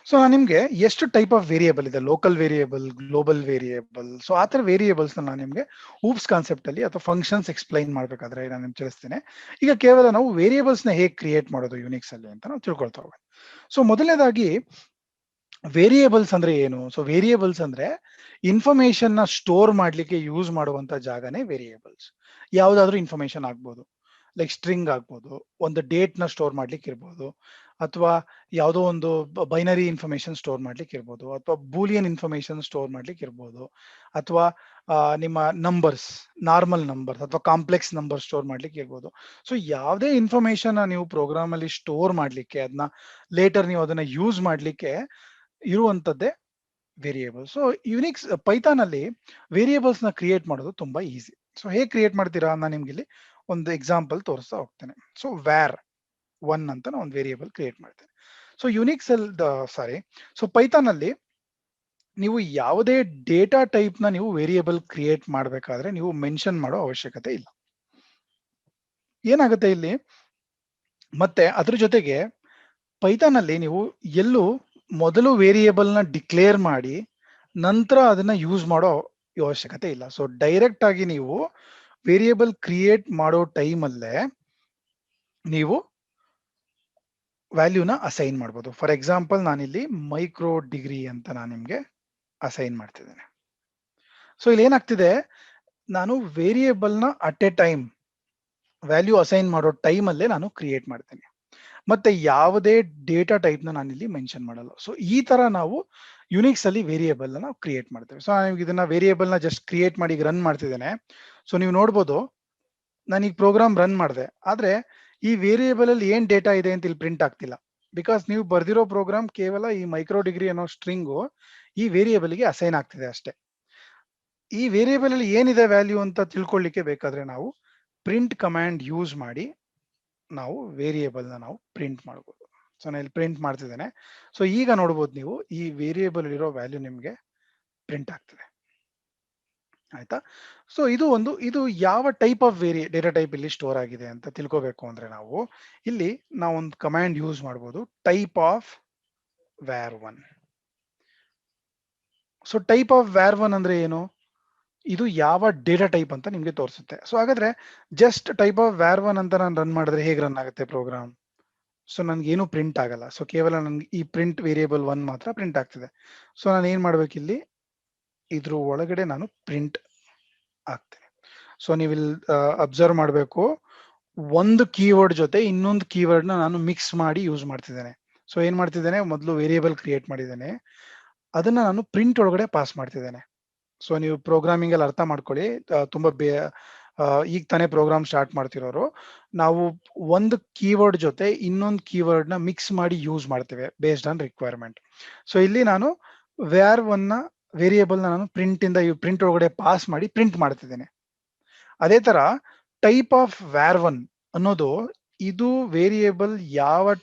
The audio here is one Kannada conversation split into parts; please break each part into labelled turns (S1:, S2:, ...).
S1: ಸೊ ನಾನು ನಿಮ್ಗೆ ಎಷ್ಟು ಟೈಪ್ ಆಫ್ ವೇರಿಯೇಬಲ್ ಇದೆ, local variable, global variable, so ಆ ಥರ ವೇರಿಯೇಬಲ್ಸ್ ನಾನು ನಿಮ್ಗೆ ಊಪ್ಸ್ ಕಾನ್ಸೆಪ್ಟ್ ಅಲ್ಲಿ ಅಥವಾ ಫಂಕ್ಷನ್ಸ್ ಎಕ್ಸ್ಪ್ಲೈನ್ ಮಾಡ್ಬೇಕಾದ್ರೆ ನಾನು ನಿಮ್ಗೆ ತಿಳಿಸ್ತೇನೆ. ಈಗ ಕೇವಲ ನಾವು ವೇರಿಯೇಬಲ್ಸ್ ನ ಹೇಗೆ ಕ್ರಿಯೇಟ್ ಮಾಡೋದು ಯುನಿಕ್ಸ್ ಅಲ್ಲಿ ಅಂತ ನಾವು ತಿಳ್ಕೊಳ್ತಾ ಹೋಗೋಣ. ಸೊ ಮೊದಲನೇದಾಗಿ ವೇರಿಯೇಬಲ್ಸ್ ಅಂದ್ರೆ ಏನು? ಸೊ ವೇರಿಯೇಬಲ್ಸ್ ಅಂದ್ರೆ ಇನ್ಫಾರ್ಮೇಶನ್ ನ ಸ್ಟೋರ್ ಮಾಡ್ಲಿಕ್ಕೆ ಯೂಸ್ ಮಾಡುವಂತ ಜಾಗನೇ ವೇರಿಯೇಬಲ್ಸ್. ಯಾವ್ದಾದ್ರು ಇನ್ಫಾರ್ಮೇಶನ್ ಆಗ್ಬೋದು, ಲೈಕ್ ಸ್ಟ್ರಿಂಗ್ ಆಗ್ಬೋದು, ಒಂದು ಡೇಟ್ ನ ಸ್ಟೋರ್ ಮಾಡ್ಲಿಕ್ಕೆ ಇರ್ಬೋದು, ಅಥವಾ ಯಾವುದೋ ಒಂದು ಬೈನರಿ ಇನ್ಫಾರ್ಮೇಶನ್ ಸ್ಟೋರ್ ಮಾಡ್ಲಿಕ್ಕೆ ಇರ್ಬೋದು, ಅಥವಾ ಬೂಲಿಯನ್ ಇನ್ಫಾರ್ಮೇಶನ್ ಸ್ಟೋರ್ ಮಾಡ್ಲಿಕ್ಕೆ ಇರ್ಬೋದು, ಅಥವಾ ನಿಮ್ಮ ನಂಬರ್ಸ್, ನಾರ್ಮಲ್ ನಂಬರ್ಸ್ ಅಥವಾ ಕಾಂಪ್ಲೆಕ್ಸ್ ನಂಬರ್ ಸ್ಟೋರ್ ಮಾಡ್ಲಿಕ್ಕೆ ಇರ್ಬೋದು. ಸೊ ಯಾವುದೇ ಇನ್ಫಾರ್ಮೇಶನ್ ನೀವು ಪ್ರೋಗ್ರಾಮ್ ಅಲ್ಲಿ ಸ್ಟೋರ್ ಮಾಡ್ಲಿಕ್ಕೆ, ಅದನ್ನ ಲೇಟರ್ ನೀವು ಅದನ್ನ ಯೂಸ್ ಮಾಡ್ಲಿಕ್ಕೆ ಇರುವಂತದ್ದೇ ವೇರಿಯೇಬಲ್. ಸೊ ಯುನಿಕ್ಸ್ ಪೈಥಾನ್ ಅಲ್ಲಿ ವೇರಿಯೇಬಲ್ಸ್ ನ ಕ್ರಿಯೇಟ್ ಮಾಡೋದು ತುಂಬಾ ಈಸಿ. ಸೊ ಹೇಗೆ ಕ್ರಿಯೇಟ್ ಮಾಡ್ತೀರಾ? ನಾನು ನಿಮ್ಗೆ ಇಲ್ಲಿ ಒಂದು ಎಕ್ಸಾಂಪಲ್ ತೋರಿಸ್ತಾ ಹೋಗ್ತೇನೆ. ಸೊ ವ್ಯಾರ್ ಒನ್ ಅಂತ ನಾನು ಒಂದು ವೇರಿಯೇಬಲ್ ಕ್ರಿಯೇಟ್ ಮಾಡ್ತೇನೆ. ಸೊ ಯುನಿಕ್ಸ್ ಅಲ್ಲಿ ಸೊ ಪೈಥಾನ್ ಅಲ್ಲಿ ನೀವು ಯಾವುದೇ ಡೇಟಾ ಟೈಪ್ ನ ನೀವು ವೇರಿಯೇಬಲ್ ಕ್ರಿಯೇಟ್ ಮಾಡಬೇಕಾದ್ರೆ ನೀವು ಮೆನ್ಷನ್ ಮಾಡೋ ಅವಶ್ಯಕತೆ ಇಲ್ಲ. ಏನಾಗುತ್ತೆ ಇಲ್ಲಿ, ಮತ್ತೆ ಅದ್ರ ಜೊತೆಗೆ ಪೈಥಾನ್ ಅಲ್ಲಿ ನೀವು ಎಲ್ಲೂ ಮೊದಲು ವೇರಿಯೇಬಲ್ ನ ಡಿಕ್ಲೇರ್ ಮಾಡಿ ನಂತರ ಅದನ್ನ ಯೂಸ್ ಮಾಡೋ ಅವಶ್ಯಕತೆ ಇಲ್ಲ. ಸೊ ಡೈರೆಕ್ಟ್ ಆಗಿ ನೀವು ವೇರಿಯೇಬಲ್ ಕ್ರಿಯೇಟ್ ಮಾಡೋ ಟೈಮ್ ಅಲ್ಲೇ ನೀವು ವ್ಯಾಲ್ಯೂನ ಅಸೈನ್ ಮಾಡ್ಬೋದು. ಫಾರ್ ಎಕ್ಸಾಂಪಲ್ ನಾನಿಲ್ಲಿ ಮೈಕ್ರೋ ಡಿಗ್ರಿ ಅಂತ ನಾನು ನಿಮ್ಗೆ ಅಸೈನ್ ಮಾಡ್ತಿದ್ದೇನೆ. ಸೊ ಇಲ್ಲಿ ಏನಾಗ್ತಿದೆ, ನಾನು ವೇರಿಯೇಬಲ್ ನ at A time value assign ಮಾಡೋ ಟೈಮ್ ಅಲ್ಲೇ ನಾನು ಕ್ರಿಯೇಟ್ ಮಾಡ್ತೇನೆ, ಮತ್ತೆ ಯಾವುದೇ ಡೇಟಾ ಟೈಪ್ ನ ನಾನಿಲ್ಲಿ ಮೆನ್ಷನ್ ಮಾಡಲ್ಲ. ಸೊ ಈ ತರ ನಾವು ಯುನಿಕ್ಸ್ ಅಲ್ಲಿ ವೇರಿಯೇಬಲ್ ನ ನಾವು ಕ್ರಿಯೇಟ್ ಮಾಡ್ತೇವೆ. ಸೊ ನಾನು ಇದನ್ನ ವೇರಿಯೇಬಲ್ ನ ಜಸ್ಟ್ ಕ್ರಿಯೇಟ್ ಮಾಡಿ ರನ್ ಮಾಡ್ತಿದ್ದೇನೆ. ಸೊ ನೀವು ನೋಡ್ಬೋದು, ನಾನು ಈಗ ಪ್ರೋಗ್ರಾಮ್ ರನ್ ಮಾಡಿದೆ, ಆದ್ರೆ ಈ ವೇರಿಯೇಬಲ್ ಅಲ್ಲಿ ಏನ್ ಡೇಟಾ ಇದೆ ಅಂತ ಇಲ್ಲಿ ಪ್ರಿಂಟ್ ಆಗ್ತಿಲ್ಲ. ಬಿಕಾಸ್ ನೀವು ಬರ್ದಿರೋ ಪ್ರೋಗ್ರಾಮ್ ಕೇವಲ ಈ ಮೈಕ್ರೋ ಡಿಗ್ರಿ ಅನ್ನೋ ಸ್ಟ್ರಿಂಗು ಈ ವೇರಿಯೇಬಲ್ ಗೆ ಅಸೈನ್ ಆಗ್ತಿದೆ ಅಷ್ಟೇ. ಈ ವೇರಿಯೇಬಲ್ ಅಲ್ಲಿ ಏನಿದೆ ವ್ಯಾಲ್ಯೂ ಅಂತ ತಿಳ್ಕೊಳ್ಳಿಕ್ಕೆ ಬೇಕಾದ್ರೆ ನಾವು ಪ್ರಿಂಟ್ ಕಮಾಂಡ್ ಯೂಸ್ ಮಾಡಿ ನಾವು ವೇರಿಯೇಬಲ್ ನ ನಾವು ಪ್ರಿಂಟ್ ಮಾಡ್ಬೋದು. ಸೊ ನಾನು ಇಲ್ಲಿ ಪ್ರಿಂಟ್ ಮಾಡ್ತಿದ್ದೇನೆ. ಸೊ ಈಗ ನೋಡ್ಬೋದು ನೀವು ಈ ವೇರಿಯೇಬಲ್ ಇರೋ ವ್ಯಾಲ್ಯೂ ನಿಮ್ಗೆ ಪ್ರಿಂಟ್ ಆಗ್ತದೆ. ಆಯ್ತಾ? ಸೊ ಇದು ಯಾವ ಟೈಪ್ ಆಫ್ ಡೇಟಾ ಟೈಪ್ ಇಲ್ಲಿ ಸ್ಟೋರ್ ಆಗಿದೆ ಅಂತ ತಿಳ್ಕೋಬೇಕು ಅಂದ್ರೆ ನಾವು ಒಂದು ಕಮಾಂಡ್ ಯೂಸ್ ಮಾಡ್ಬೋದು, type of where one. So type of where one ಅಂದ್ರೆ ಏನು? ಇದು ಯಾವ ಡೇಟಾ ಟೈಪ್ ಅಂತ ನಿಮ್ಗೆ ತೋರಿಸುತ್ತೆ. ಸೊ ಹಾಗಾದ್ರೆ just type of where one ಅಂತ ನಾನು ರನ್ ಮಾಡಿದ್ರೆ ಹೇಗೆ ರನ್ ಆಗುತ್ತೆ ಪ್ರೋಗ್ರಾಮ್? ಸೊ ನನ್ಗೆ ಏನು ಪ್ರಿಂಟ್ ಆಗಲ್ಲ. ಸೊ ಕೇವಲ ನನ್ಗೆ ಈ ಪ್ರಿಂಟ್ ವೇರಿಯೇಬಲ್ ಒನ್ ಮಾತ್ರ ಪ್ರಿಂಟ್ ಆಗ್ತಿದೆ. ಸೊ ನಾನು ಏನ್ ಮಾಡ್ಬೇಕಿಲ್ಲಿ, ಇದ್ರ ಒಳಗಡೆ ನಾನು ಪ್ರಿಂಟ್ ಆಗ್ತೇನೆ. ಸೊ ನೀವು ಇಲ್ಲಿ ಅಬ್ಸರ್ವ್ ಮಾಡಬೇಕು, ಒಂದು ಕೀವರ್ಡ್ ಜೊತೆ ಇನ್ನೊಂದು ಕೀವರ್ಡ್ ನ ನಾನು ಮಿಕ್ಸ್ ಮಾಡಿ ಯೂಸ್ ಮಾಡ್ತಿದ್ದೇನೆ. ಸೊ ಏನ್ ಮಾಡ್ತಿದ್ದೇನೆ, ಮೊದಲು ವೇರಿಯೇಬಲ್ ಕ್ರಿಯೇಟ್ ಮಾಡಿದ್ದೇನೆ, ಅದನ್ನ ನಾನು ಪ್ರಿಂಟ್ ಒಳಗಡೆ ಪಾಸ್ ಮಾಡ್ತಿದ್ದೇನೆ. ಸೊ ನೀವು ಪ್ರೋಗ್ರಾಮಿಂಗ್ ಅಲ್ಲಿ ಅರ್ಥ ಮಾಡ್ಕೊಳ್ಳಿ, ತುಂಬಾ ಈಗ ತಾನೇ ಪ್ರೋಗ್ರಾಮ್ ಸ್ಟಾರ್ಟ್ ಮಾಡ್ತಿರೋರು, ನಾವು ಒಂದು ಕೀವರ್ಡ್ ಜೊತೆ ಇನ್ನೊಂದು ಕೀವರ್ಡ್ ನ ಮಿಕ್ಸ್ ಮಾಡಿ ಯೂಸ್ ಮಾಡ್ತೇವೆ ಬೇಸ್ಡ್ ಆನ್ ರಿಕ್ವೈರ್ಮೆಂಟ್. ಸೊ ಇಲ್ಲಿ ನಾನು ವ್ಯಾರ್ ಒನ್ ನ ವೇರಿಯೇಬಲ್ ನಾನು ಪ್ರಿಂಟ್ ಒಳಗಡೆ ಪಾಸ್ ಮಾಡಿ ಪ್ರಿಂಟ್ ಮಾಡ್ತಿದ್ದೇನೆ. ಅದೇ ತರ ಟೈಪ್ ಆಫ್ ವ್ಯಾರ್ ಒನ್ ಅನ್ನೋದು ಇದು ವೇರಿಯೇಬಲ್ ಯಾವ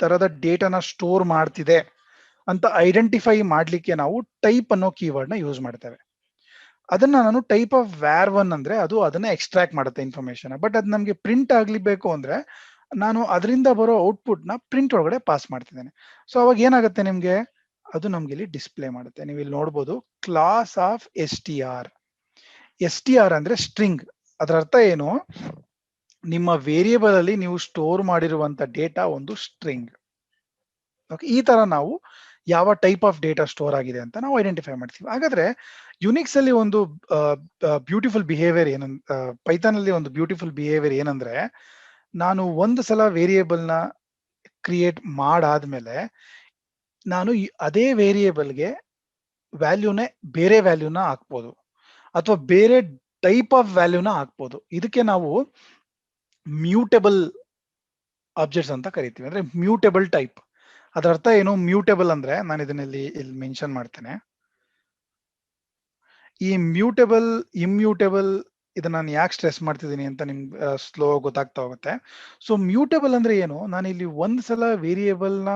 S1: ತರದ ಡೇಟಾನ ಸ್ಟೋರ್ ಮಾಡ್ತಿದೆ ಅಂತ ಐಡೆಂಟಿಫೈ ಮಾಡ್ಲಿಕ್ಕೆ ನಾವು ಟೈಪ್ ಅನ್ನೋ ಕೀವರ್ಡ್ ನ ಯೂಸ್ ಮಾಡ್ತೇವೆ. ಅದನ್ನ ನಾನು ಟೈಪ್ ಆಫ್ ವ್ಯಾರ್ ಒನ್ ಅಂದ್ರೆ ಅದು ಅದನ್ನ ಎಕ್ಸ್ಟ್ರಾಕ್ಟ್ ಮಾಡುತ್ತೆ ಇನ್ಫಾರ್ಮೇಶನ್. ಬಟ್ ಅದು ನಮ್ಗೆ ಪ್ರಿಂಟ್ ಆಗ್ಲಿಬೇಕು ಅಂದ್ರೆ ನಾನು ಅದರಿಂದ ಬರೋ ಔಟ್ಪುಟ್ ನ ಪ್ರಿಂಟ್ ಒಳಗಡೆ ಪಾಸ್ ಮಾಡ್ತಿದ್ದೇನೆ. ಸೊ ಅವಾಗ ಏನಾಗುತ್ತೆ ನಿಮ್ಗೆ, ಅದು ನಮ್ಗೆ ಇಲ್ಲಿ ಡಿಸ್ಪ್ಲೇ ಮಾಡುತ್ತೆ. ನೀವು ಇಲ್ಲಿ ನೋಡ್ಬೋದು, ಕ್ಲಾಸ್ ಆಫ್ STR. STR ಅಂದ್ರೆ ಸ್ಟ್ರಿಂಗ್. ಅದರ ಅರ್ಥ ಏನು, ನಿಮ್ಮ ವೇರಿಯೇಬಲ್ ಅಲ್ಲಿ ನೀವು ಸ್ಟೋರ್ ಮಾಡಿರುವಂತ ಡೇಟಾ ಒಂದು ಸ್ಟ್ರಿಂಗ್. ಈ ತರ ನಾವು ಯಾವ ಟೈಪ್ ಆಫ್ ಡೇಟಾ ಸ್ಟೋರ್ ಆಗಿದೆ ಅಂತ ನಾವು ಐಡೆಂಟಿಫೈ ಮಾಡ್ತೀವಿ. ಹಾಗಾದ್ರೆ ಯುನಿಕ್ಸ್ ಅಲ್ಲಿ ಒಂದು ಬ್ಯೂಟಿಫುಲ್ ಬಿಹೇವಿಯರ್ ಪೈಥಾನ್ ಅಲ್ಲಿ ಒಂದು ಬ್ಯೂಟಿಫುಲ್ ಬಿಹೇವಿಯರ್ ಏನಂದ್ರೆ, ನಾನು ಒಂದು ಸಲ ವೇರಿಯೇಬಲ್ ನ ಕ್ರಿಯೇಟ್ ಮಾಡಾದ್ಮೇಲೆ ನಾನು ಅದೇ ವೇರಿಯೇಬಲ್ಗೆ ಬೇರೆ ವ್ಯಾಲ್ಯೂನ ಹಾಕ್ಬೋದು ಅಥವಾ ಬೇರೆ ಟೈಪ್ ಆಫ್ ವ್ಯಾಲ್ಯೂನ ಹಾಕ್ಬೋದು. ಇದಕ್ಕೆ ನಾವು ಮ್ಯೂಟೇಬಲ್ ಆಬ್ಜೆಕ್ಟ್ಸ್ ಅಂತ ಕರಿತೀವಿ, ಅಂದ್ರೆ ಮ್ಯೂಟೇಬಲ್ ಟೈಪ್. ಅದರ ಅರ್ಥ ಏನು, ಮ್ಯೂಟೇಬಲ್ ಅಂದ್ರೆ ನಾನು ಇದನ್ನಲ್ಲಿ ಇಲ್ಲಿ ಮೆನ್ಷನ್ ಮಾಡ್ತೇನೆ. ಈ ಮ್ಯೂಟೇಬಲ್, ಇಮ್ಯೂಟೇಬಲ್ ಇದನ್ನ ನಾನು ಯಾಕೆ ಸ್ಟ್ರೆಸ್ ಮಾಡ್ತಿದ್ದೀನಿ ಅಂತ ನಿಮ್ಗೆ ಸ್ಲೋ ಗೊತ್ತಾಗ್ತಾ ಹೋಗುತ್ತೆ. ಸೊ ಮ್ಯೂಟೇಬಲ್ ಅಂದ್ರೆ ಏನು, ನಾನು ಇಲ್ಲಿ ಒಂದ್ ಸಲ ವೇರಿಯೇಬಲ್ ನ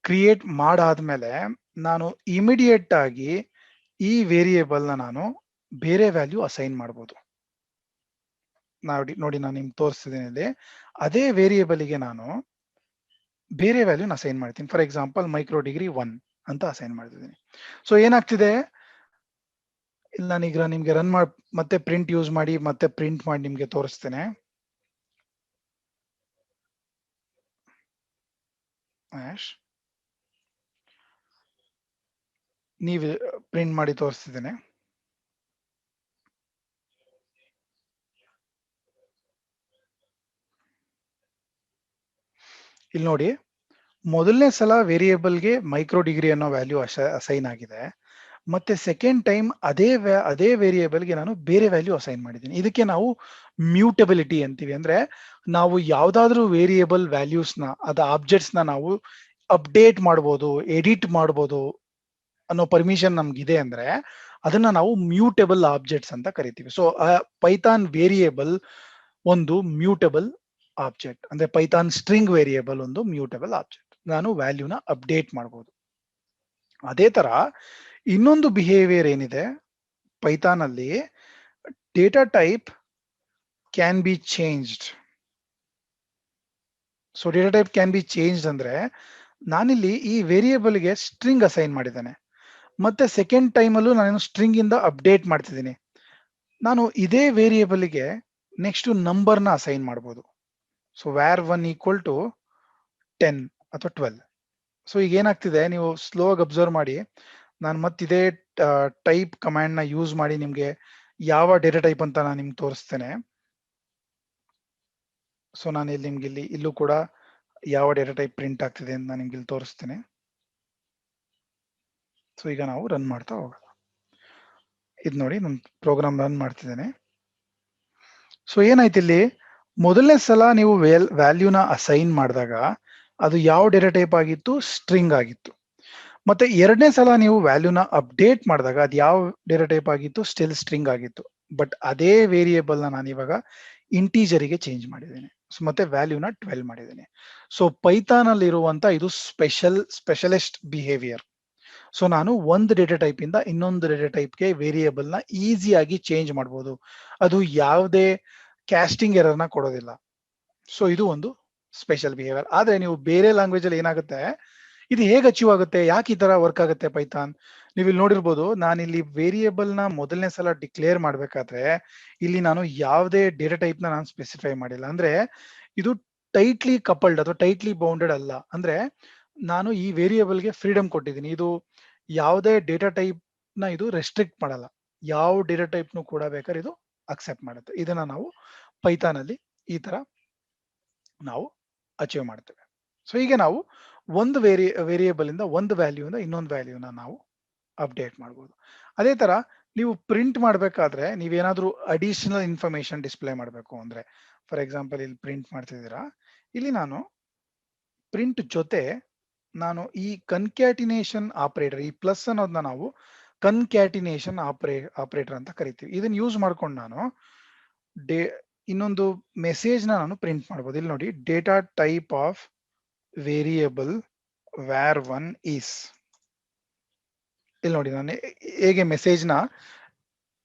S1: ಕ್ರಿಯೇಟ್ ಮಾಡಾದ್ಮೇಲೆ ನಾನು ಇಮಿಡಿಯೇಟ್ ಆಗಿ ಈ ವೇರಿಯೇಬಲ್ ನ ನಾನು ಬೇರೆ ವ್ಯಾಲ್ಯೂ ಅಸೈನ್ ಮಾಡ್ಬೋದು. ನೋಡಿ ನಾನು ನಿಮ್ಗೆ ತೋರಿಸ್ತಿದ್ದೀನಿ ಇಲ್ಲಿ, ಅದೇ ವೇರಿಯೇಬಲ್ ಗೆ ನಾನು ಬೇರೆ ವ್ಯಾಲ್ಯೂನ ಅಸೈನ್ ಮಾಡ್ತೀನಿ. ಫಾರ್ ಎಕ್ಸಾಂಪಲ್ ಮೈಕ್ರೋಡಿಗ್ರಿ 1 ಅಂತ ಅಸೈನ್ ಮಾಡ್ತಿದ್ದೀನಿ. ಸೊ ಏನಾಗ್ತಿದೆ, ಇಲ್ಲಿ ನಾನೀಗ ನಿಮ್ಗೆ ರನ್ ಮಾಡಿ ಮತ್ತೆ ಪ್ರಿಂಟ್ ಯೂಸ್ ಮಾಡಿ ಮತ್ತೆ ಪ್ರಿಂಟ್ ಮಾಡಿ ನಿಮ್ಗೆ ತೋರಿಸ್ತೇನೆ. ನೀವು ಪ್ರಿಂಟ್ ಮಾಡಿ ತೋರಿಸ್ತಿದ್ದೇನೆ. ಇಲ್ಲಿ ನೋಡಿ, ಮೊದಲನೇ ಸಲ ವೇರಿಯೇಬಲ್ಗೆ ಮೈಕ್ರೋಡಿಗ್ರಿ ಅನ್ನೋ ವ್ಯಾಲ್ಯೂ ಅಸೈನ್ ಆಗಿದೆ. ಮತ್ತೆ ಸೆಕೆಂಡ್ ಟೈಮ್ ಅದೇ ವೇರಿಯೇಬಲ್ಗೆ ನಾನು ಬೇರೆ ವ್ಯಾಲ್ಯೂ ಅಸೈನ್ ಮಾಡಿದ್ದೀನಿ. ಇದಕ್ಕೆ ನಾವು ಮ್ಯೂಟಬಿಲಿಟಿ ಅಂತೀವಿ. ಅಂದ್ರೆ ನಾವು ಯಾವ್ದಾದ್ರು ವೇರಿಯೇಬಲ್ ವ್ಯಾಲ್ಯೂಸ್ನ ಅದ ಆಬ್ಜೆಕ್ಟ್ಸ್ನ ನಾವು ಅಪ್ಡೇಟ್ ಮಾಡ್ಬೋದು, ಎಡಿಟ್ ಮಾಡ್ಬೋದು ಅನ್ನೋ ಪರ್ಮಿಷನ್ ನಮ್ಗಿದೆ ಅಂದ್ರೆ ಅದನ್ನ ನಾವು ಮ್ಯೂಟೇಬಲ್ ಆಬ್ಜೆಕ್ಟ್ಸ್ ಅಂತ ಕರಿತೀವಿ. ಸೊ ಪೈಥಾನ್ ವೇರಿಯೇಬಲ್ ಒಂದು ಮ್ಯೂಟಬಲ್ ಆಬ್ಜೆಕ್ಟ್, ಅಂದ್ರೆ ಪೈಥಾನ್ ಸ್ಟ್ರಿಂಗ್ ವೇರಿಯೇಬಲ್ ಒಂದು ಮ್ಯೂಟಬಲ್ ಆಬ್ಜೆಕ್ಟ್. ನಾನು ವ್ಯಾಲ್ಯೂನ ಅಪ್ಡೇಟ್ ಮಾಡ್ಬೋದು. ಅದೇ ತರ ಇನ್ನೊಂದು ಬಿಹೇವಿಯರ್ ಏನಿದೆ ಪೈಥಾನ್ ಅಲ್ಲಿ, data type can be changed. So data type can be changed ಅಂದ್ರೆ ನಾನಿಲ್ಲಿ ಈ ವೇರಿಯೇಬಲ್ಗೆ ಸ್ಟ್ರಿಂಗ್ ಅಸೈನ್ ಮಾಡಿದ್ದೇನೆ, ಮತ್ತೆ ಸೆಕೆಂಡ್ ಟೈಮ್ ಅಲ್ಲೂ ನಾನು ಸ್ಟ್ರಿಂಗ್ ಇಂದ ಅಪ್ಡೇಟ್ ಮಾಡ್ತಿದ್ದೀನಿ. ನಾನು ಇದೇ ವೇರಿಯೇಬಲ್ಗೆ ನೆಕ್ಸ್ಟ್ ನಂಬರ್ನ ಅಸೈನ್ ಮಾಡ್ಬೋದು. ಸೊ var1 ಈಕ್ವಲ್ ಟು 10 ಅಥವಾ 12. ಸೊ ಈಗ ಏನಾಗ್ತಿದೆ, ನೀವು ಸ್ಲೋ ಆಗಿ ಅಬ್ಸರ್ವ್ ಮಾಡಿ. ನಾನು ಮತ್ತಿದೇ ಟೈಪ್ ಕಮಾಂಡ್ ನ ಯೂಸ್ ಮಾಡಿ ನಿಮ್ಗೆ ಯಾವ ಡೇಟಾ ಟೈಪ್ ಅಂತ ನಾನು ನಿಮ್ಗೆ ತೋರಿಸ್ತೇನೆ. ಸೊ ನಾನು ಇಲ್ಲಿ ನಿಮ್ಗೆ ಇಲ್ಲೂ ಕೂಡ ಯಾವ ಡೇಟಾ ಟೈಪ್ ಪ್ರಿಂಟ್ ಆಗ್ತಿದೆ ಅಂತ ನಾನು ನಿಮ್ಗೆ ಇಲ್ಲಿ ತೋರಿಸ್ತೇನೆ. ಸೊ ಈಗ ನಾವು ರನ್ ಮಾಡ್ತಾ ಹೋಗೋಣ. ಇದು ನೋಡಿ, ನಾನು ಪ್ರೋಗ್ರಾಮ್ ರನ್ ಮಾಡ್ತಿದ್ದೇನೆ. ಸೊ ಏನಾಯ್ತು ಇಲ್ಲಿ, ಮೊದಲನೇ ಸಲ ನೀವು ವ್ಯಾಲ್ಯೂನ ಅಸೈನ್ ಮಾಡಿದಾಗ ಅದು ಯಾವ ಡೇಟಾ ಟೈಪ್ ಆಗಿತ್ತು, ಸ್ಟ್ರಿಂಗ್ ಆಗಿತ್ತು. ಮತ್ತೆ ಎರಡನೇ ಸಲ ನೀವು ವ್ಯಾಲ್ಯೂನ ಅಪ್ಡೇಟ್ ಮಾಡಿದಾಗ ಅದು ಯಾವ ಡೇಟಾ ಟೈಪ್ ಆಗಿತ್ತು, ಸ್ಟಿಲ್ ಸ್ಟ್ರಿಂಗ್ ಆಗಿತ್ತು. ಬಟ್ ಅದೇ ವೇರಿಯೇಬಲ್ ನಾನು ಇವಾಗ ಇಂಟೀಜರಿಗೆ ಚೇಂಜ್ ಮಾಡಿದ್ದೇನೆ. ಮತ್ತೆ ವ್ಯಾಲ್ಯೂನ 12 ಮಾಡಿದ್ದೇನೆ. ಸೊ ಪೈಥಾನ್ ಅಲ್ಲಿ ಇರುವಂತ ಇದು ಸ್ಪೆಷಲಿಸ್ಟ್ ಬಿಹೇವಿಯರ್. ಸೊ ನಾನು ಒಂದು ಡೇಟಾ ಟೈಪ್ ಇಂದ ಇನ್ನೊಂದು ಡೇಟಾ ಟೈಪ್ಗೆ ವೇರಿಯೇಬಲ್ ನ ಈಸಿಯಾಗಿ ಚೇಂಜ್ ಮಾಡ್ಬೋದು. ಅದು ಯಾವುದೇ ಕ್ಯಾಸ್ಟಿಂಗ್ ಎರರ್ನ ಕೊಡೋದಿಲ್ಲ. ಸೊ ಇದು ಒಂದು ಸ್ಪೆಷಲ್ ಬಿಹೇವಿಯರ್. ಆದ್ರೆ ನೀವು ಬೇರೆ ಲ್ಯಾಂಗ್ವೇಜ್ ಅಲ್ಲಿ ಏನಾಗುತ್ತೆ, ಇದು ಹೇಗೆ ಅಚೀವ್ ಆಗುತ್ತೆ, ಯಾಕೆ ಈ ತರ ವರ್ಕ್ ಆಗುತ್ತೆ ಪೈಥಾನ್, ನೀವು ಇಲ್ಲಿ ನೋಡಿರ್ಬೋದು. ನಾನಿಲ್ಲಿ ವೇರಿಯೇಬಲ್ ನ ಮೊದಲನೇ ಸಲ ಡಿಕ್ಲೇರ್ ಮಾಡ್ಬೇಕಾದ್ರೆ ಇಲ್ಲಿ ನಾನು ಯಾವುದೇ ಡೇಟಾ ಟೈಪ್ ನ ನಾನು ಸ್ಪೆಸಿಫೈ ಮಾಡಿಲ್ಲ. ಅಂದ್ರೆ ಇದು ಟೈಟ್ಲಿ ಕಪಲ್ಡ್ ಅಥವಾ ಟೈಟ್ಲಿ ಬೌಂಡೆಡ್ ಅಲ್ಲ. ಅಂದ್ರೆ ನಾನು ಈ ವೇರಿಯೇಬಲ್ಗೆ ಫ್ರೀಡಮ್ ಕೊಟ್ಟಿದ್ದೀನಿ. ಇದು ಯಾವುದೇ ಡೇಟಾ ಟೈಪ್ ನ ಇದು ರೆಸ್ಟ್ರಿಕ್ಟ್ ಮಾಡಲ್ಲ. ಯಾವ ಡೇಟಾ ಟೈಪ್ ನು ಕೂಡ ಬೇಕಾದ್ರೆ ಇದು ಅಕ್ಸೆಪ್ಟ್ ಮಾಡುತ್ತೆ. ಇದನ್ನ ನಾವು ಪೈಥಾನ್ ಅಲ್ಲಿ ಈ ತರ ನಾವು ಅಚೀವ್ ಮಾಡ್ತೇವೆ. ಸೊ ಹೀಗೆ ನಾವು ಒಂದು ವೇರಿಯೇಬಲ್ ಇಂದ ಒಂದು ವ್ಯಾಲ್ಯೂ ಇಂದ ಇನ್ನೊಂದು ವ್ಯಾಲ್ಯೂನ ನಾವು ಅಪ್ಡೇಟ್ ಮಾಡ್ಬೋದು. ಅದೇ ತರ ನೀವು ಪ್ರಿಂಟ್ ಮಾಡ್ಬೇಕಾದ್ರೆ ನೀವೇನಾದ್ರೂ ಅಡಿಷನಲ್ ಇನ್ಫಾರ್ಮೇಶನ್ ಡಿಸ್ಪ್ಲೇ ಮಾಡಬೇಕು ಅಂದ್ರೆ, ಫಾರ್ ಎಕ್ಸಾಂಪಲ್ ಇಲ್ಲಿ ಪ್ರಿಂಟ್ ಮಾಡ್ತಿದ್ದೀರಾ, ಇಲ್ಲಿ ನಾನು ಪ್ರಿಂಟ್ ಜೊತೆ ನಾನು ಈ ಕನ್ಕ್ಯಾಟಿನೇಷನ್ ಆಪರೇಟರ್, ಈ ಪ್ಲಸ್ ಅನ್ನೋದನ್ನ ನಾವು ಕನ್ಕ್ಯಾಟಿನೇಷನ್ ಆಪರೇಟರ್ ಅಂತ ಕರಿತೀವಿ. ಇದನ್ನ ಯೂಸ್ ಮಾಡ್ಕೊಂಡು ನಾನು ಇನ್ನೊಂದು ಮೆಸೇಜ್ ನಾನು ಪ್ರಿಂಟ್ ಮಾಡ್ಬೋದು. ಇಲ್ಲಿ ನೋಡಿ, data type of variable var1 is. ಇಲ್ಲಿ ನೋಡಿ ನಾನು ಹೇಗೆ ಮೆಸೇಜ್ ನ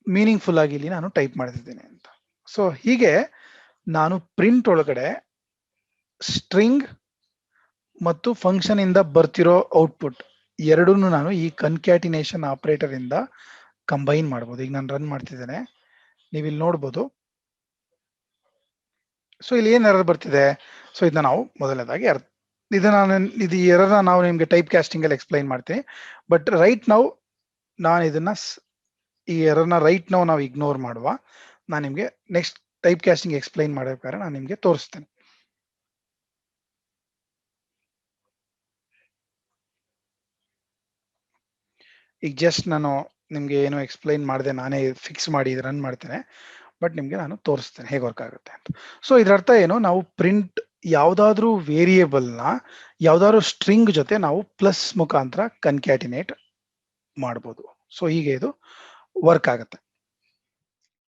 S1: ಮೀನಿಂಗ್ಫುಲ್ ಆಗಿ ಇಲ್ಲಿ ನಾನು ಟೈಪ್ ಮಾಡ್ತಿದ್ದೇನೆ ಅಂತ. ಸೊ ಹೀಗೆ ನಾನು ಪ್ರಿಂಟ್ ಒಳಗಡೆ ಸ್ಟ್ರಿಂಗ್ ಮತ್ತು ಫಂಕ್ಷನ್ ಇಂದ ಬರ್ತಿರೋ ಔಟ್ಪುಟ್ ಎರಡನ್ನೂ ನಾನು ಈ ಕನ್ಕ್ಯಾಟಿನೇಷನ್ ಆಪರೇಟರ್ ಇಂದ ಕಂಬೈನ್ ಮಾಡ್ಬೋದು. ಈಗ ನಾನು ರನ್ ಮಾಡ್ತಿದ್ದೇನೆ, ನೀವು ಇಲ್ಲಿ ನೋಡ್ಬೋದು. ಸೊ ಇಲ್ಲಿ ಏನ್ ಎರರ್ ಬರ್ತಿದೆ, ಸೊ ಇದನ್ನ ನಾವು ಮೊದಲನೇದಾಗಿ ಇದು ಎರರ್ ನಾವು ನಿಮ್ಗೆ ಟೈಪ್ ಕ್ಯಾಸ್ಟಿಂಗ್ ಅಲ್ಲಿ ಎಕ್ಸ್ಪ್ಲೈನ್ ಮಾಡ್ತೀನಿ. ಬಟ್ ರೈಟ್ ನಾವು ನಾನು ಇದನ್ನ ಈ ಎರರ್ನ ನಾವು ಇಗ್ನೋರ್ ಮಾಡುವ. ನಾನು ನಿಮ್ಗೆ ನೆಕ್ಸ್ಟ್ ಟೈಪ್ ಕ್ಯಾಸ್ಟಿಂಗ್ ಎಕ್ಸ್ಪ್ಲೈನ್ ಮಾಡಬೇಕಾದ್ರೆ ನಾನು ನಿಮ್ಗೆ ತೋರಿಸ್ತೇನೆ. ಈಗ ಜಸ್ಟ್ ನಾನು ನಿಮ್ಗೆ ಏನು ಎಕ್ಸ್ಪ್ಲೈನ್ ಮಾಡಿದೆ, ನಾನೇ ಫಿಕ್ಸ್ ಮಾಡಿ ರನ್ ಮಾಡ್ತೇನೆ. ಬಟ್ ನಿಮ್ಗೆ ನಾನು ತೋರಿಸ್ತೇನೆ ಹೇಗೆ ವರ್ಕ್ ಆಗುತ್ತೆ ಅಂತ. ಸೊ ಇದ್ರ ಅರ್ಥ ಏನು, ನಾವು ಪ್ರಿಂಟ್ ಯಾವ್ದಾದ್ರು ವೇರಿಯೇಬಲ್ ನ ಯಾವ್ದಾದ್ರು ಸ್ಟ್ರಿಂಗ್ ಜೊತೆ ನಾವು ಪ್ಲಸ್ ಮುಖಾಂತರ ಕನ್ಕ್ಯಾಟಿನೇಟ್ ಮಾಡ್ಬೋದು. ಸೊ ಹೀಗೆ ಇದು ವರ್ಕ್ ಆಗುತ್ತೆ.